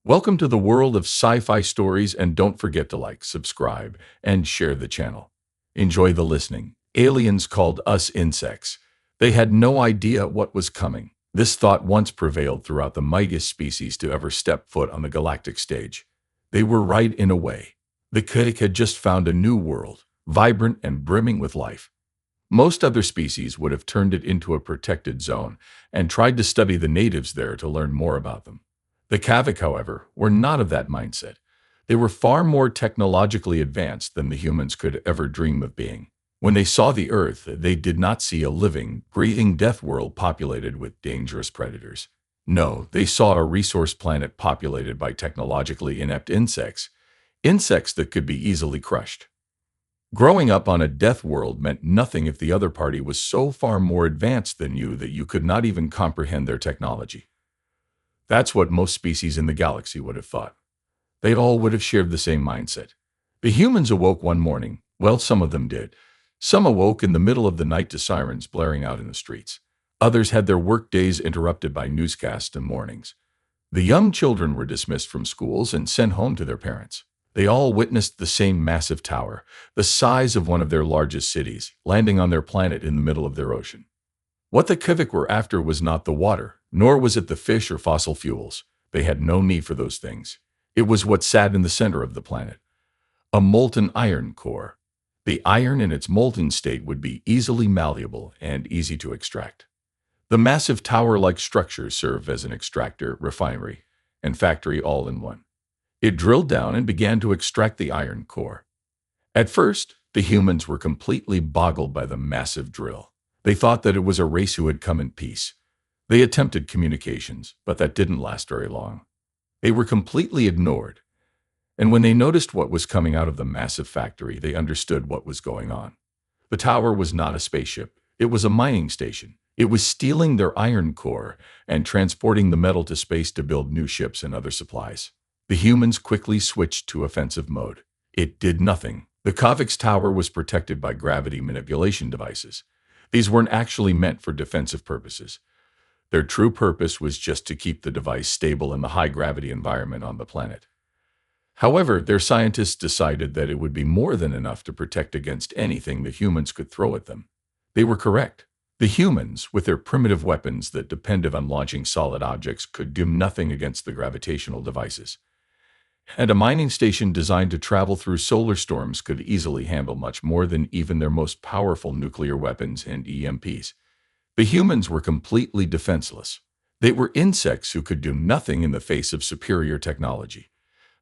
Welcome to the world of sci-fi stories, and don't forget to like, subscribe, and share the channel. Enjoy the listening. Aliens called us insects. They had no idea what was coming. This thought once prevailed throughout the mightiest species to ever step foot on the galactic stage. They were right in a way. The Galactic had just found a new world, vibrant and brimming with life. Most other species would have turned it into a protected zone and tried to study the natives there to learn more about them. The Kavik, however, were not of that mindset. They were far more technologically advanced than the humans could ever dream of being. When they saw the Earth, they did not see a living, breathing death world populated with dangerous predators. No, they saw a resource planet populated by technologically inept insects, insects that could be easily crushed. Growing up on a death world meant nothing if the other party was so far more advanced than you that you could not even comprehend their technology. That's what most species in the galaxy would have thought. They all would have shared the same mindset. The humans awoke one morning. Well, some of them did. Some awoke in the middle of the night to sirens blaring out in the streets. Others had their work days interrupted by newscasts and warnings. The young children were dismissed from schools and sent home to their parents. They all witnessed the same massive tower, the size of one of their largest cities, landing on their planet in the middle of their ocean. What the Kivik were after was not the water, nor was it the fish or fossil fuels. They had no need for those things. It was what sat in the center of the planet. A molten iron core. The iron in its molten state would be easily malleable and easy to extract. The massive tower-like structure served as an extractor, refinery, and factory all in one. It drilled down and began to extract the iron core. At first, the humans were completely boggled by the massive drill. They thought that it was a race who had come in peace. They attempted communications, but that didn't last very long. They were completely ignored. And when they noticed what was coming out of the massive factory, they understood what was going on. The tower was not a spaceship. It was a mining station. It was stealing their iron core and transporting the metal to space to build new ships and other supplies. The humans quickly switched to offensive mode. It did nothing. The Kavik's tower was protected by gravity manipulation devices. These weren't actually meant for defensive purposes. Their true purpose was just to keep the device stable in the high-gravity environment on the planet. However, their scientists decided that it would be more than enough to protect against anything the humans could throw at them. They were correct. The humans, with their primitive weapons that depended on launching solid objects, could do nothing against the gravitational devices. And a mining station designed to travel through solar storms could easily handle much more than even their most powerful nuclear weapons and EMPs. The humans were completely defenseless. They were insects who could do nothing in the face of superior technology.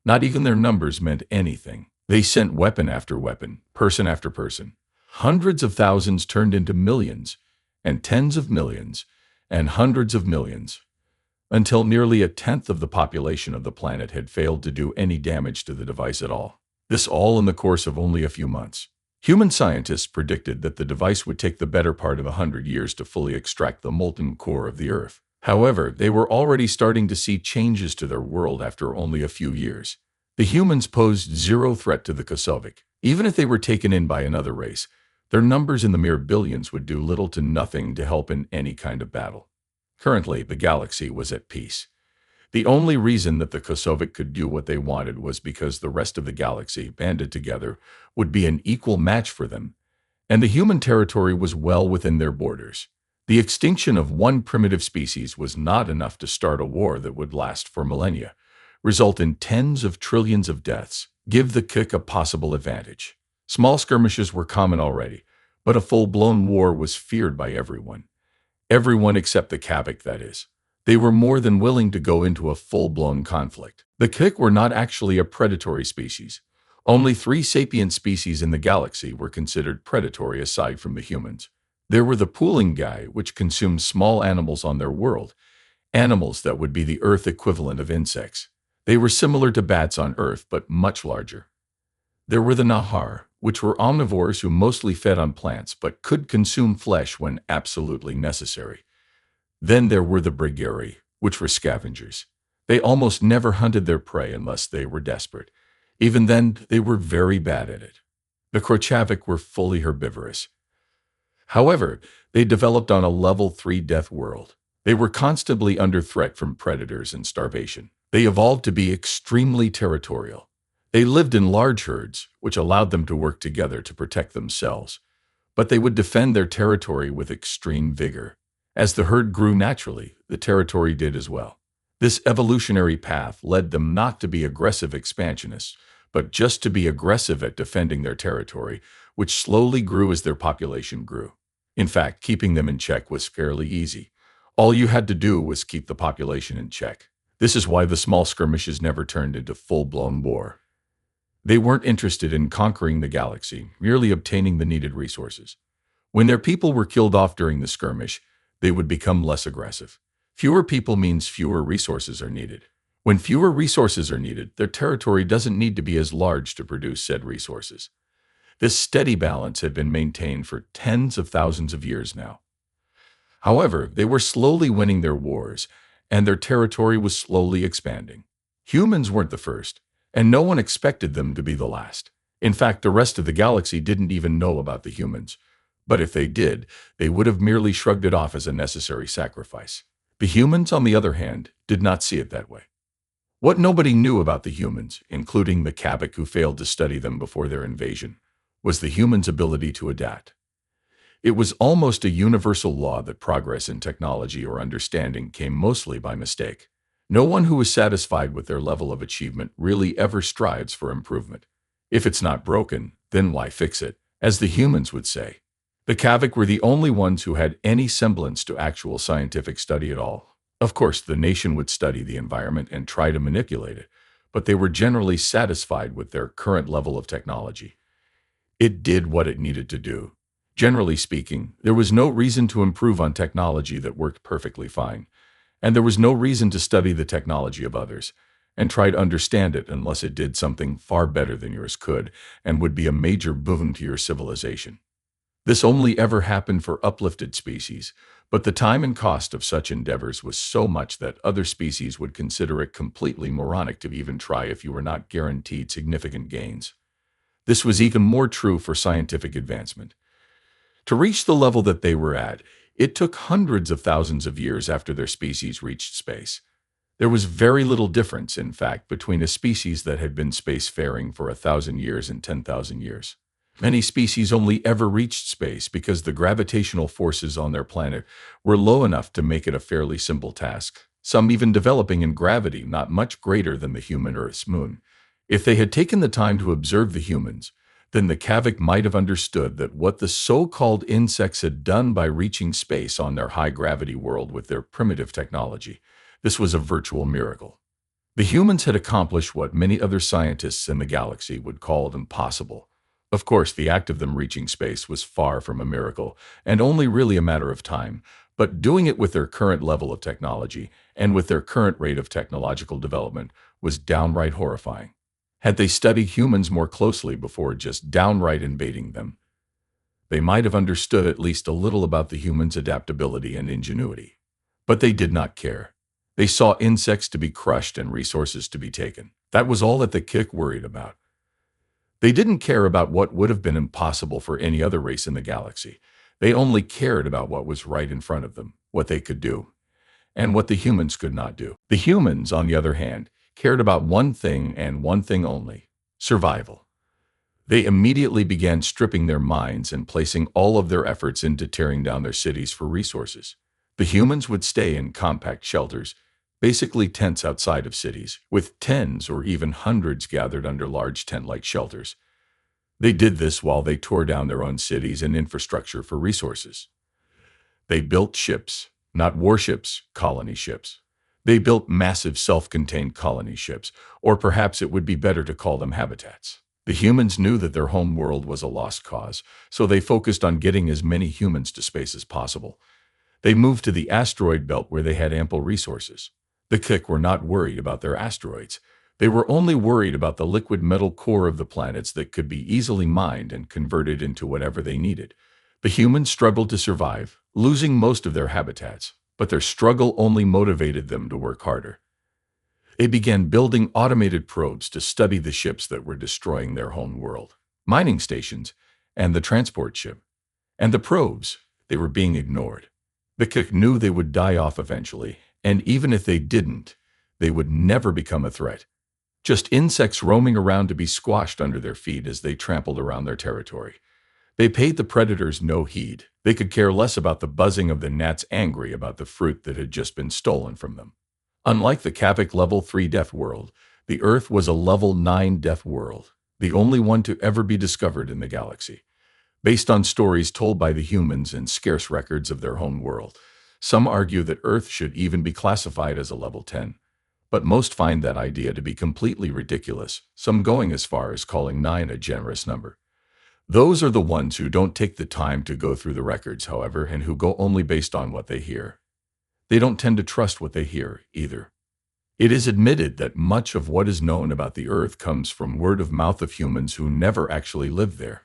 Not even their numbers meant anything. They sent weapon after weapon, person after person. Hundreds of thousands turned into millions, and tens of millions, and hundreds of millions, until nearly a tenth of the population of the planet had failed to do any damage to the device at all. This all in the course of only a few months. Human scientists predicted that the device would take the better part of 100 years to fully extract the molten core of the Earth. However, they were already starting to see changes to their world after only a few years. The humans posed zero threat to the Kosovic. Even if they were taken in by another race, their numbers in the mere billions would do little to nothing to help in any kind of battle. Currently, the galaxy was at peace. The only reason that the Kosovic could do what they wanted was because the rest of the galaxy, banded together, would be an equal match for them, and the human territory was well within their borders. The extinction of one primitive species was not enough to start a war that would last for millennia, result in tens of trillions of deaths, give the Kik a possible advantage. Small skirmishes were common already, but a full-blown war was feared by everyone. Everyone except the Kavik, that is. They were more than willing to go into a full-blown conflict. The Kik were not actually a predatory species. Only 3 sapient species in the galaxy were considered predatory aside from the humans. There were the pooling guy, which consumed small animals on their world, animals that would be the Earth equivalent of insects. They were similar to bats on Earth, but much larger. There were the Nahar, which were omnivores who mostly fed on plants but could consume flesh when absolutely necessary. Then there were the Brigari, which were scavengers. They almost never hunted their prey unless they were desperate. Even then, they were very bad at it. The Krochavik were fully herbivorous. However, they developed on a level 3 death world. They were constantly under threat from predators and starvation. They evolved to be extremely territorial. They lived in large herds, which allowed them to work together to protect themselves. But they would defend their territory with extreme vigor. As the herd grew naturally, the territory did as well. This evolutionary path led them not to be aggressive expansionists, but just to be aggressive at defending their territory, which slowly grew as their population grew. In fact, keeping them in check was fairly easy. All you had to do was keep the population in check. This is why the small skirmishes never turned into full-blown war. They weren't interested in conquering the galaxy, merely obtaining the needed resources. When their people were killed off during the skirmish, they would become less aggressive. Fewer people means fewer resources are needed. When fewer resources are needed, their territory doesn't need to be as large to produce said resources. This steady balance had been maintained for tens of thousands of years now. However, they were slowly winning their wars, and their territory was slowly expanding. Humans weren't the first, and no one expected them to be the last. In fact, the rest of the galaxy didn't even know about the humans. But if they did, they would have merely shrugged it off as a necessary sacrifice. The humans, on the other hand, did not see it that way. What nobody knew about the humans, including the Kavik who failed to study them before their invasion, was the humans' ability to adapt. It was almost a universal law that progress in technology or understanding came mostly by mistake. No one who is satisfied with their level of achievement really ever strives for improvement. If it's not broken, then why fix it, as the humans would say. The Kavik were the only ones who had any semblance to actual scientific study at all. Of course, the nation would study the environment and try to manipulate it, but they were generally satisfied with their current level of technology. It did what it needed to do. Generally speaking, there was no reason to improve on technology that worked perfectly fine, and there was no reason to study the technology of others and try to understand it unless it did something far better than yours could and would be a major boon to your civilization. This only ever happened for uplifted species, but the time and cost of such endeavors was so much that other species would consider it completely moronic to even try if you were not guaranteed significant gains. This was even more true for scientific advancement. To reach the level that they were at, it took hundreds of thousands of years after their species reached space. There was very little difference, in fact, between a species that had been spacefaring for 1,000 years and 10,000 years. Many species only ever reached space because the gravitational forces on their planet were low enough to make it a fairly simple task, some even developing in gravity not much greater than the human Earth's moon. If they had taken the time to observe the humans, then the Kavik might have understood that what the so-called insects had done by reaching space on their high-gravity world with their primitive technology. This was a virtual miracle. The humans had accomplished what many other scientists in the galaxy would call impossible. Of course, the act of them reaching space was far from a miracle, and only really a matter of time, but doing it with their current level of technology and with their current rate of technological development was downright horrifying. Had they studied humans more closely before just downright invading them, they might have understood at least a little about the humans' adaptability and ingenuity. But they did not care. They saw insects to be crushed and resources to be taken. That was all that the Kik worried about. They didn't care about what would have been impossible for any other race in the galaxy. They only cared about what was right in front of them, what they could do, and what the humans could not do. The humans, on the other hand, cared about one thing and one thing only: survival. They immediately began stripping their minds and placing all of their efforts into tearing down their cities for resources. The humans would stay in compact shelters, basically tents outside of cities, with tens or even hundreds gathered under large tent-like shelters. They did this while they tore down their own cities and infrastructure for resources. They built ships, not warships, colony ships. They built massive self-contained colony ships, or perhaps it would be better to call them habitats. The humans knew that their home world was a lost cause, so they focused on getting as many humans to space as possible. They moved to the asteroid belt where they had ample resources. The Kik were not worried about their asteroids. They were only worried about the liquid metal core of the planets that could be easily mined and converted into whatever they needed. The humans struggled to survive, losing most of their habitats, but their struggle only motivated them to work harder. They began building automated probes to study the ships that were destroying their home world, mining stations, and the transport ship. And the probes, they were being ignored. The Kik knew they would die off eventually, and even if they didn't, they would never become a threat. Just insects roaming around to be squashed under their feet as they trampled around their territory. They paid the predators no heed. They could care less about the buzzing of the gnats angry about the fruit that had just been stolen from them. Unlike the Kavik Level 3 Death World, the Earth was a Level 9 Death World, the only one to ever be discovered in the galaxy. Based on stories told by the humans and scarce records of their home world, some argue that Earth should even be classified as a Level 10. But most find that idea to be completely ridiculous, some going as far as calling 9 a generous number. Those are the ones who don't take the time to go through the records, however, and who go only based on what they hear. They don't tend to trust what they hear, either. It is admitted that much of what is known about the Earth comes from word of mouth of humans who never actually lived there.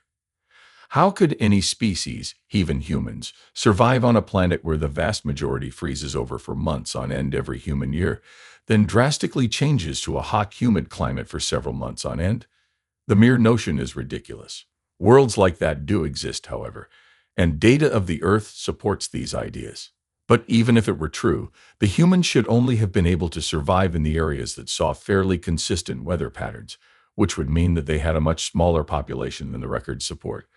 How could any species, even humans, survive on a planet where the vast majority freezes over for months on end every human year, then drastically changes to a hot, humid climate for several months on end? The mere notion is ridiculous. Worlds like that do exist, however, and data of the Earth supports these ideas. But even if it were true, the humans should only have been able to survive in the areas that saw fairly consistent weather patterns, which would mean that they had a much smaller population than the records support.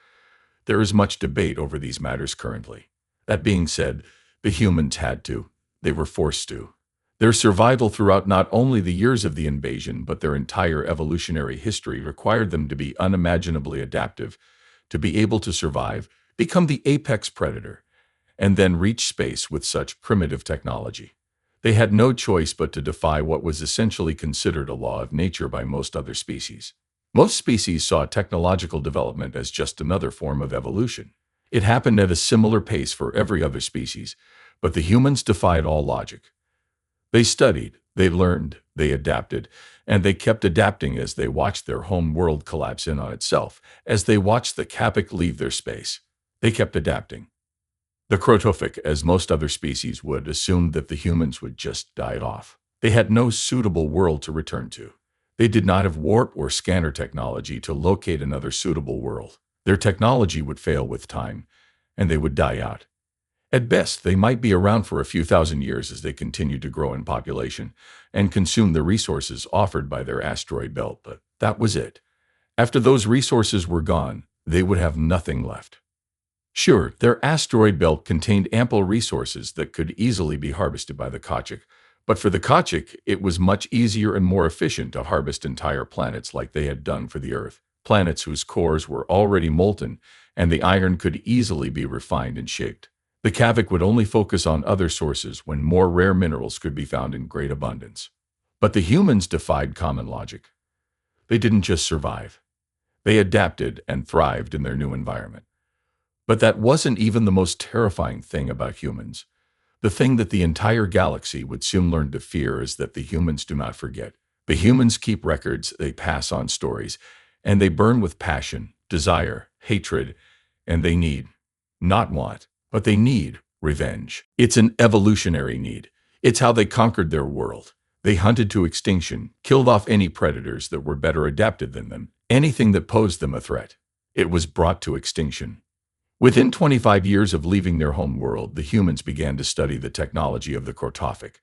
There is much debate over these matters currently. That being said, the humans had to. They were forced to. Their survival throughout not only the years of the invasion, but their entire evolutionary history required them to be unimaginably adaptive, to be able to survive, become the apex predator, and then reach space with such primitive technology. They had no choice but to defy what was essentially considered a law of nature by most other species. Most species saw technological development as just another form of evolution. It happened at a similar pace for every other species, but the humans defied all logic. They studied, they learned, they adapted, and they kept adapting as they watched their home world collapse in on itself, as they watched the Kapik leave their space. They kept adapting. The Krotofik, as most other species would, assumed that the humans would just die off. They had no suitable world to return to. They did not have warp or scanner technology to locate another suitable world. Their technology would fail with time, and they would die out. At best, they might be around for a few thousand years as they continued to grow in population and consume the resources offered by their asteroid belt, but that was it. After those resources were gone, they would have nothing left. Sure, their asteroid belt contained ample resources that could easily be harvested by the Kachik, but for the Kachik, it was much easier and more efficient to harvest entire planets like they had done for the Earth, planets whose cores were already molten and the iron could easily be refined and shaped. The Kavik would only focus on other sources when more rare minerals could be found in great abundance. But the humans defied common logic. They didn't just survive. They adapted and thrived in their new environment. But that wasn't even the most terrifying thing about humans. The thing that the entire galaxy would soon learn to fear is that the humans do not forget. The humans keep records, they pass on stories, and they burn with passion, desire, hatred, and they need, not want, but they need revenge. It's an evolutionary need. It's how they conquered their world. They hunted to extinction, killed off any predators that were better adapted than them, anything that posed them a threat. It was brought to extinction. Within 25 years of leaving their home world, the humans began to study the technology of the Krotofik.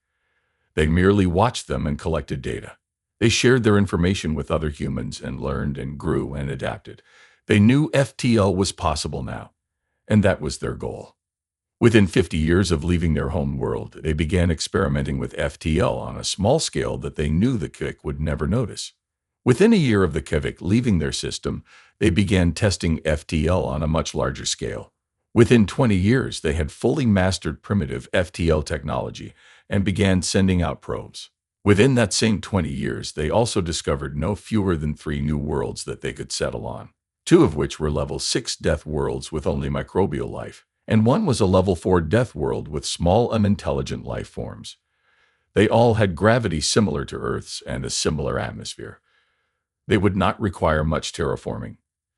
They merely watched them and collected data. They shared their information with other humans and learned and grew and adapted. They knew FTL was possible now, and that was their goal. Within 50 years of leaving their home world, they began experimenting with FTL on a small scale that they knew the Kivik would never notice. Within a year of the Kivik leaving their system, they began testing FTL on a much larger scale. Within 20 years, they had fully mastered primitive FTL technology and began sending out probes. Within that same 20 years, they also discovered no fewer than 3 new worlds that they could settle on, 2 of which were level 6 death worlds with only microbial life, and 1 was a level 4 death world with small unintelligent life forms. They all had gravity similar to Earth's and a similar atmosphere. They would not require much terraforming.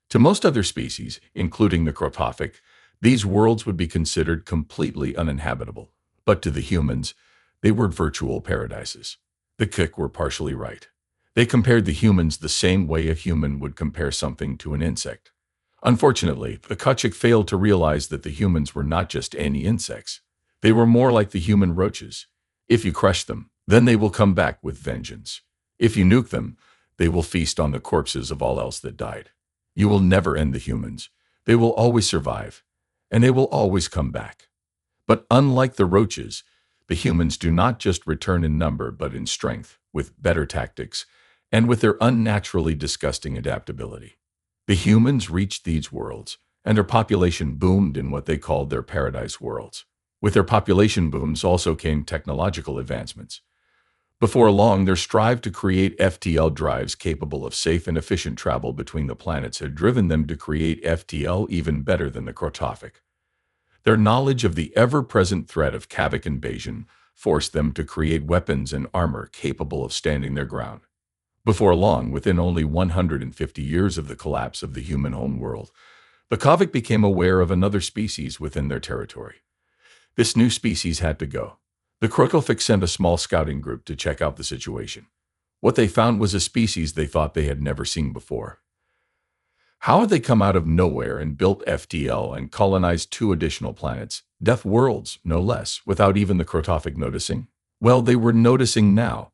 To most other species, including the Krotofik, these worlds would be considered completely uninhabitable. But to the humans, they were virtual paradises. The Kik were partially right. They compared the humans the same way a human would compare something to an insect. Unfortunately, the Kachik failed to realize that the humans were not just any insects. They were more like the human roaches. If you crushed them, Then they will come back with vengeance. If you nuke them, they will feast on the corpses of all else that died. You will never end the humans. They will always survive, and they will always come back. But unlike the roaches, the humans do not just return in number but in strength, with better tactics, and with their unnaturally disgusting adaptability. The humans reached these worlds, and their population boomed in what they called their paradise worlds. With their population booms also came technological advancements. Before long, their strive to create FTL drives capable of safe and efficient travel between the planets had driven them to create FTL even better than the Crotophic. Their knowledge of the ever-present threat of Kavik invasion forced them to create weapons and armor capable of standing their ground. Before long, within only 150 years of the collapse of the human home world, the Kavik became aware of another species within their territory. This new species had to go. The Crotophic sent a small scouting group to check out the situation. What they found was a species they thought they had never seen before. How had they come out of nowhere and built FTL and colonized 2 additional planets, death worlds, no less, without even the Crotophic noticing? Well, they were noticing now,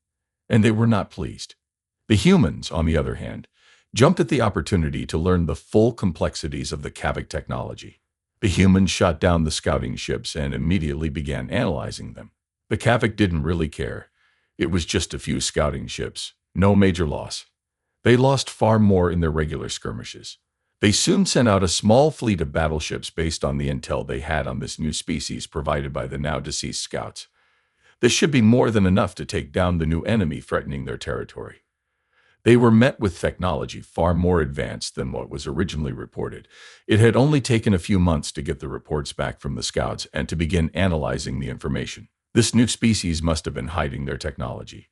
and they were not pleased. The humans, on the other hand, jumped at the opportunity to learn the full complexities of the Kavik technology. The humans shot down the scouting ships and immediately began analyzing them. The Kavik didn't really care. It was just a few scouting ships, no major loss. They lost far more in their regular skirmishes. They soon sent out a small fleet of battleships based on the intel they had on this new species provided by the now-deceased scouts. This should be more than enough to take down the new enemy threatening their territory. They were met with technology far more advanced than what was originally reported. It had only taken a few months to get the reports back from the scouts and to begin analyzing the information. This new species must have been hiding their technology.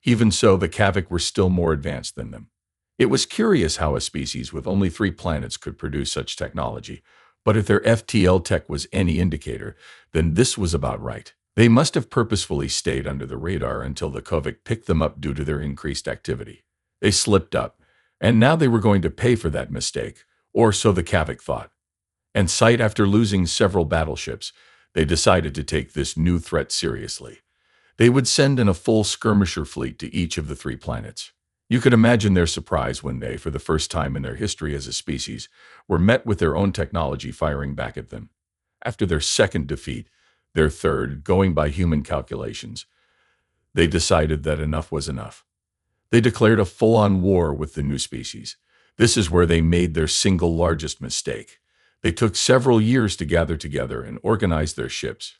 Even so, the Kavik were still more advanced than them. It was curious how a species with only 3 planets could produce such technology, but if their FTL tech was any indicator, then this was about right. They must have purposefully stayed under the radar until the Kavik picked them up due to their increased activity. They slipped up, and now they were going to pay for that mistake, or so the Kavik thought. And sight after losing several battleships, they decided to take this new threat seriously. They would send in a full skirmisher fleet to each of the 3 planets. You could imagine their surprise when they, for the first time in their history as a species, were met with their own technology firing back at them. After their second defeat, their third, going by human calculations, they decided that enough was enough. They declared a full-on war with the new species. This is where they made their single largest mistake. They took several years to gather together and organize their ships.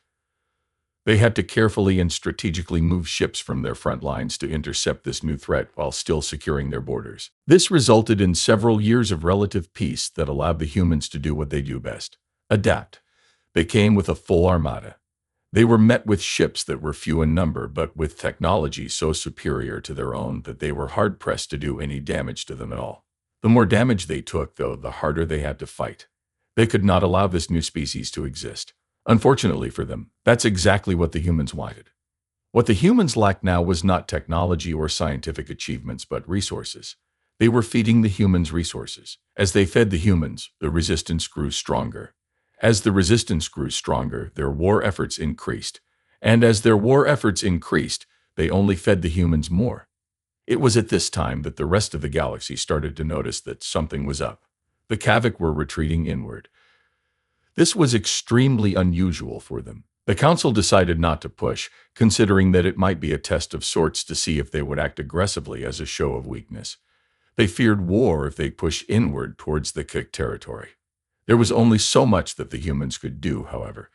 They had to carefully and strategically move ships from their front lines to intercept this new threat while still securing their borders. This resulted in several years of relative peace that allowed the humans to do what they do best: adapt. They came with a full armada. They were met with ships that were few in number, but with technology so superior to their own that they were hard-pressed to do any damage to them at all. The more damage they took, though, the harder they had to fight. They could not allow this new species to exist. Unfortunately for them, that's exactly what the humans wanted. What the humans lacked now was not technology or scientific achievements, but resources. They were feeding the humans resources. As they fed the humans, the resistance grew stronger. As the resistance grew stronger, their war efforts increased. And as their war efforts increased, they only fed the humans more. It was at this time that the rest of the galaxy started to notice that something was up. The Kavik were retreating inward. This was extremely unusual for them. The Council decided not to push, considering that it might be a test of sorts to see if they would act aggressively as a show of weakness. They feared war if they pushed inward towards the Kik territory. There was only so much that the humans could do, however.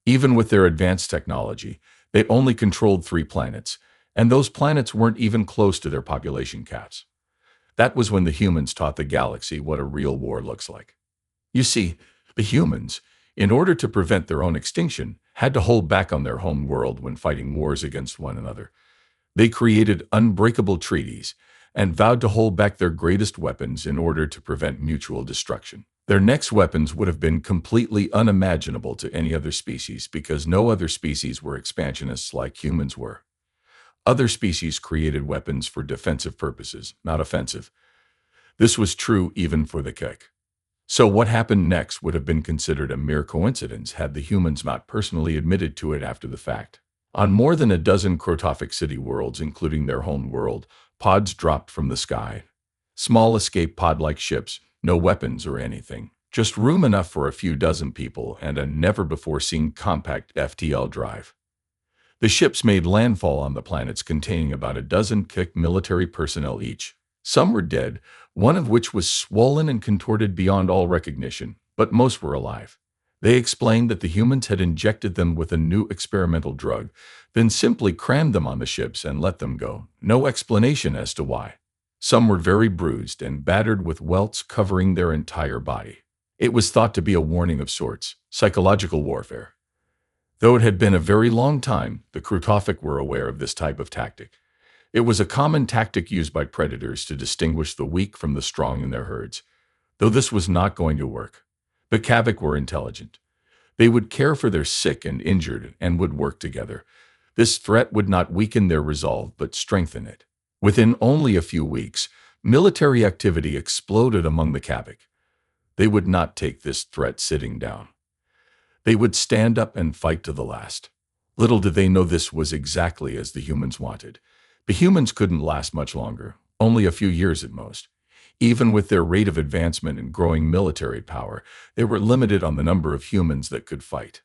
Even with their advanced technology, they only controlled 3 planets, and those planets weren't even close to their population caps. That was when the humans taught the galaxy what a real war looks like. You see, the humans, in order to prevent their own extinction, had to hold back on their home world when fighting wars against one another. They created unbreakable treaties and vowed to hold back their greatest weapons in order to prevent mutual destruction. Their next weapons would have been completely unimaginable to any other species because no other species were expansionists like humans were. Other species created weapons for defensive purposes, not offensive. This was true even for the Kik. So what happened next would have been considered a mere coincidence had the humans not personally admitted to it after the fact. On more than a dozen Crotophic city worlds, including their home world, pods dropped from the sky. Small escape pod-like ships, no weapons or anything. Just room enough for a few dozen people and a never-before-seen compact FTL drive. The ships made landfall on the planets containing about a dozen kick military personnel each. Some were dead, one of which was swollen and contorted beyond all recognition, but most were alive. They explained that the humans had injected them with a new experimental drug, then simply crammed them on the ships and let them go. No explanation as to why. Some were very bruised and battered with welts covering their entire body. It was thought to be a warning of sorts, psychological warfare. Though it had been a very long time, the Crotophic were aware of this type of tactic. It was a common tactic used by predators to distinguish the weak from the strong in their herds. Though this was not going to work. The Kavik were intelligent. They would care for their sick and injured and would work together. This threat would not weaken their resolve but strengthen it. Within only a few weeks, military activity exploded among the Kavik. They would not take this threat sitting down. They would stand up and fight to the last. Little did they know this was exactly as the humans wanted. The humans couldn't last much longer, only a few years at most. Even with their rate of advancement and growing military power, they were limited on the number of humans that could fight.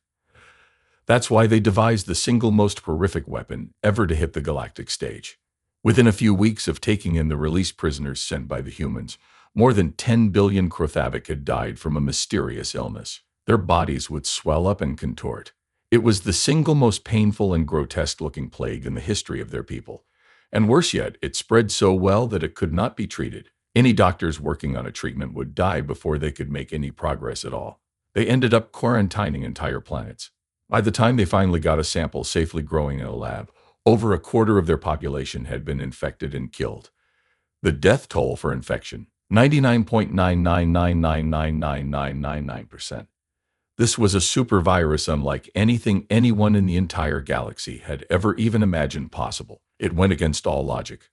That's why they devised the single most horrific weapon ever to hit the galactic stage. Within a few weeks of taking in the released prisoners sent by the humans, more than 10 billion Crothavik had died from a mysterious illness. Their bodies would swell up and contort. It was the single most painful and grotesque-looking plague in the history of their people. And worse yet, it spread so well that it could not be treated. Any doctors working on a treatment would die before they could make any progress at all. They ended up quarantining entire planets. By the time they finally got a sample safely growing in a lab, over a quarter of their population had been infected and killed. The death toll for infection, 99.999999999%. This was a super virus unlike anything anyone in the entire galaxy had ever even imagined possible. It went against all logic.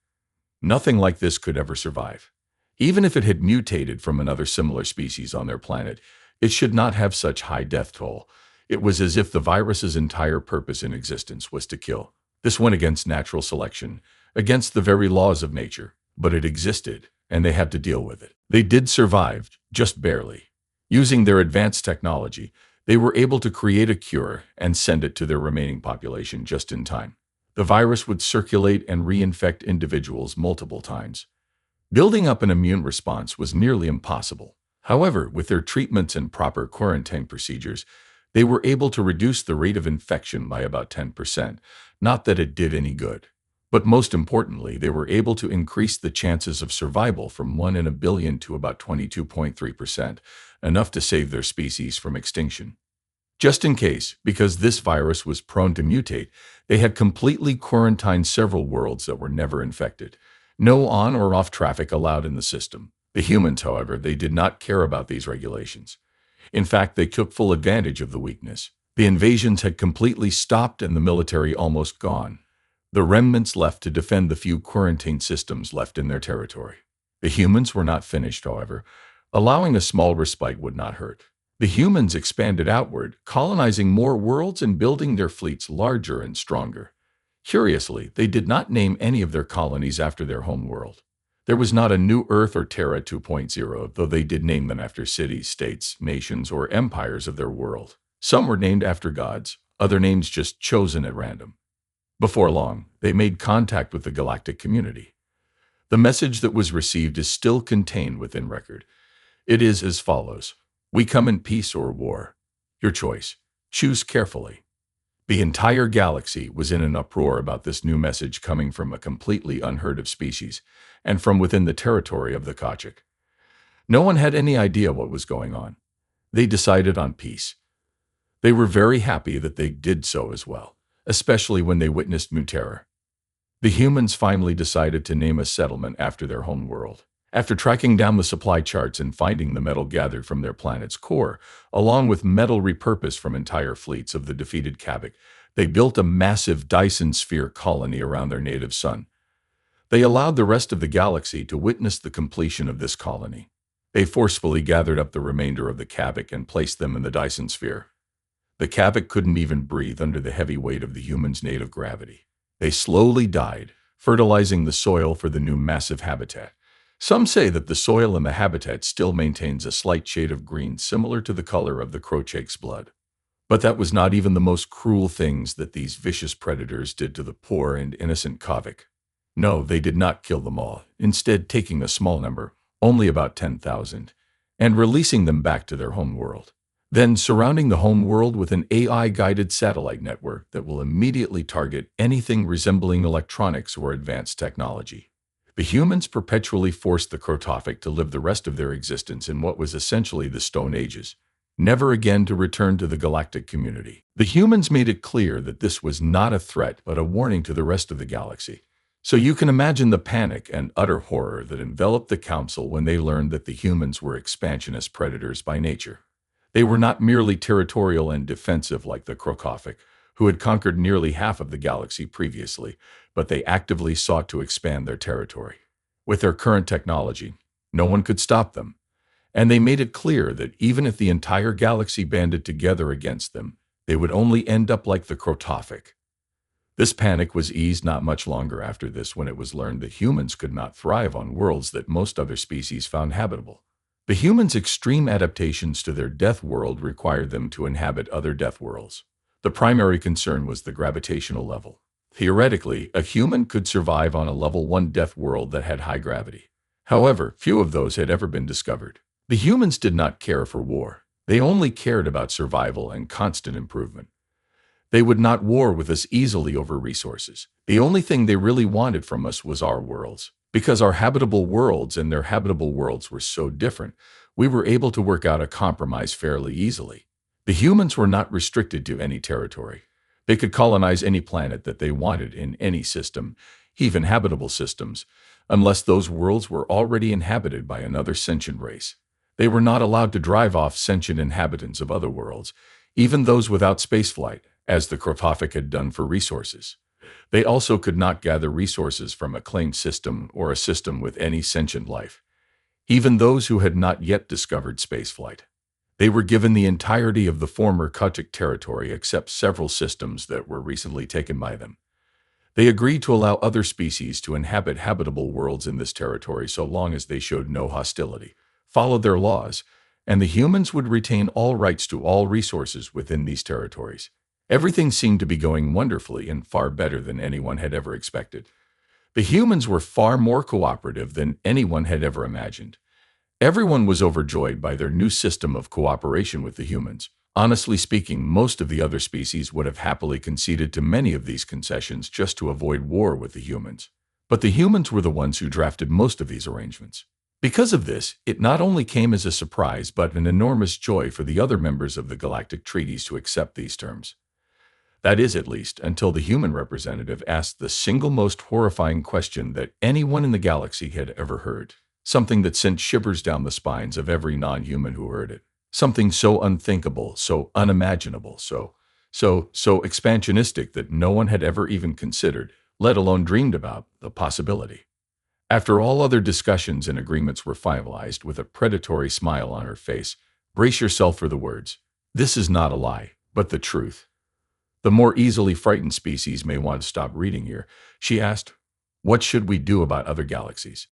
Nothing like this could ever survive. Even if it had mutated from another similar species on their planet, it should not have such high death toll. It was as if the virus's entire purpose in existence was to kill. This went against natural selection, against the very laws of nature, but it existed, and they had to deal with it. They did survive, just barely. Using their advanced technology, they were able to create a cure and send it to their remaining population just in time. The virus would circulate and reinfect individuals multiple times. Building up an immune response was nearly impossible. However, with their treatments and proper quarantine procedures, they were able to reduce the rate of infection by about 10%. Not that it did any good. But most importantly, they were able to increase the chances of survival from 1 in a billion to about 22.3%, enough to save their species from extinction. Just in case, because this virus was prone to mutate, they had completely quarantined several worlds that were never infected. No on or off traffic allowed in the system. The humans, however, they did not care about these regulations. In fact, they took full advantage of the weakness. The invasions had completely stopped and the military almost gone. The remnants left to defend the few quarantine systems left in their territory. The humans were not finished, however. Allowing a small respite would not hurt. The humans expanded outward, colonizing more worlds and building their fleets larger and stronger. Curiously, they did not name any of their colonies after their home world. There was not a New Earth or Terra 2.0, though they did name them after cities, states, nations, or empires of their world. Some were named after gods, other names just chosen at random. Before long, they made contact with the galactic community. The message that was received is still contained within record. It is as follows: "We come in peace or war. Your choice. Choose carefully." The entire galaxy was in an uproar about this new message coming from a completely unheard of species, and from within the territory of the Galactic. No one had any idea what was going on. They decided on peace. They were very happy that they did so as well, especially when they witnessed Mutera. The humans finally decided to name a settlement after their home world. After tracking down the supply charts and finding the metal gathered from their planet's core, along with metal repurposed from entire fleets of the defeated Kavik, they built a massive Dyson sphere colony around their native sun. They allowed the rest of the galaxy to witness the completion of this colony. They forcefully gathered up the remainder of the Kavik and placed them in the Dyson sphere. The Kavik couldn't even breathe under the heavy weight of the humans' native gravity. They slowly died, fertilizing the soil for the new massive habitat. Some say that the soil in the habitat still maintains a slight shade of green similar to the color of the Krochak's blood. But that was not even the most cruel things that these vicious predators did to the poor and innocent Kavik. No, they did not kill them all, instead taking a small number, only about 10,000, and releasing them back to their home world. Then surrounding the home world with an AI-guided satellite network that will immediately target anything resembling electronics or advanced technology. The humans perpetually forced the Krotofik to live the rest of their existence in what was essentially the Stone Ages, never again to return to the galactic community. The humans made it clear that this was not a threat but a warning to the rest of the galaxy. So you can imagine the panic and utter horror that enveloped the Council when they learned that the humans were expansionist predators by nature. They were not merely territorial and defensive like the Krokofik, who had conquered nearly half of the galaxy previously, but they actively sought to expand their territory. With their current technology, no one could stop them, and they made it clear that even if the entire galaxy banded together against them, they would only end up like the Krotofik. This panic was eased not much longer after this when it was learned that humans could not thrive on worlds that most other species found habitable. The humans' extreme adaptations to their death world required them to inhabit other death worlds. The primary concern was the gravitational level. Theoretically, a human could survive on a level 1 death world that had high gravity. However, few of those had ever been discovered. The humans did not care for war. They only cared about survival and constant improvement. They would not war with us easily over resources. The only thing they really wanted from us was our worlds. Because our habitable worlds and their habitable worlds were so different, we were able to work out a compromise fairly easily. The humans were not restricted to any territory. They could colonize any planet that they wanted in any system, even habitable systems, unless those worlds were already inhabited by another sentient race. They were not allowed to drive off sentient inhabitants of other worlds, even those without spaceflight, as the Krotofik had done for resources. They also could not gather resources from a claimed system or a system with any sentient life, even those who had not yet discovered spaceflight. They were given the entirety of the former Kuchik territory except several systems that were recently taken by them. They agreed to allow other species to inhabit habitable worlds in this territory so long as they showed no hostility, followed their laws, and the humans would retain all rights to all resources within these territories. Everything seemed to be going wonderfully and far better than anyone had ever expected. The humans were far more cooperative than anyone had ever imagined. Everyone was overjoyed by their new system of cooperation with the humans. Honestly speaking, most of the other species would have happily conceded to many of these concessions just to avoid war with the humans. But the humans were the ones who drafted most of these arrangements. Because of this, it not only came as a surprise but an enormous joy for the other members of the Galactic Treaties to accept these terms. That is, at least, until the human representative asked the single most horrifying question that anyone in the galaxy had ever heard. Something that sent shivers down the spines of every non-human who heard it. Something so unthinkable, so unimaginable, so expansionistic that no one had ever even considered, let alone dreamed about, the possibility. After all other discussions and agreements were finalized, with a predatory smile on her face, brace yourself for the words. This is not a lie, but the truth. The more easily frightened species may want to stop reading here. She asked, what should we do about other galaxies?